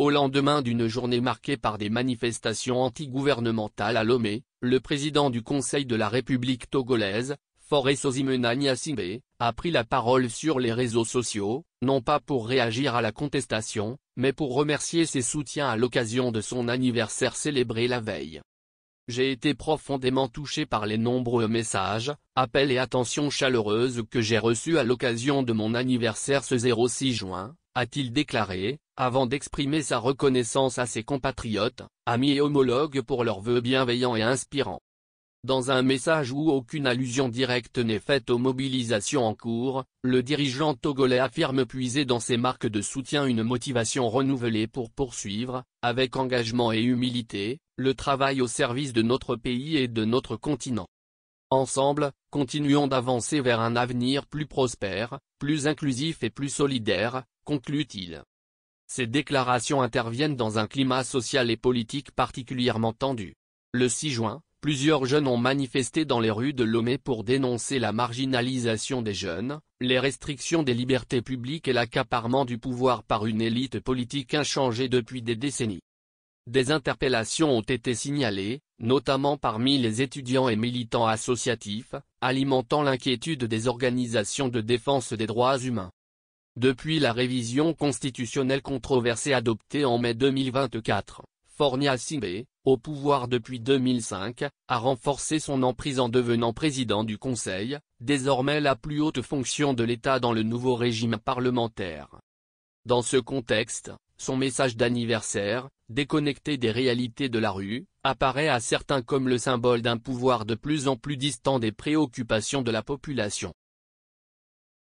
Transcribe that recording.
Au lendemain d'une journée marquée par des manifestations anti-gouvernementales à Lomé, le président du Conseil de la République togolaise, Faure Sozimena Gnassingbé, a pris la parole sur les réseaux sociaux, non pas pour réagir à la contestation, mais pour remercier ses soutiens à l'occasion de son anniversaire célébré la veille. J'ai été profondément touché par les nombreux messages, appels et attentions chaleureuses que j'ai reçus à l'occasion de mon anniversaire ce 06 juin, a-t-il déclaré, avant d'exprimer sa reconnaissance à ses compatriotes, amis et homologues pour leurs vœux bienveillants et inspirants. Dans un message où aucune allusion directe n'est faite aux mobilisations en cours, le dirigeant togolais affirme puiser dans ses marques de soutien une motivation renouvelée pour poursuivre, avec engagement et humilité, le travail au service de notre pays et de notre continent. Ensemble, continuons d'avancer vers un avenir plus prospère, plus inclusif et plus solidaire, conclut-il. Ces déclarations interviennent dans un climat social et politique particulièrement tendu. Le 6 juin, plusieurs jeunes ont manifesté dans les rues de Lomé pour dénoncer la marginalisation des jeunes, les restrictions des libertés publiques et l'accaparement du pouvoir par une élite politique inchangée depuis des décennies. Des interpellations ont été signalées, notamment parmi les étudiants et militants associatifs, alimentant l'inquiétude des organisations de défense des droits humains. Depuis la révision constitutionnelle controversée adoptée en mai 2024, Faure Gnassingbé, au pouvoir depuis 2005, a renforcé son emprise en devenant président du Conseil, désormais la plus haute fonction de l'État dans le nouveau régime parlementaire. Dans ce contexte, son message d'anniversaire, déconnecté des réalités de la rue, apparaît à certains comme le symbole d'un pouvoir de plus en plus distant des préoccupations de la population.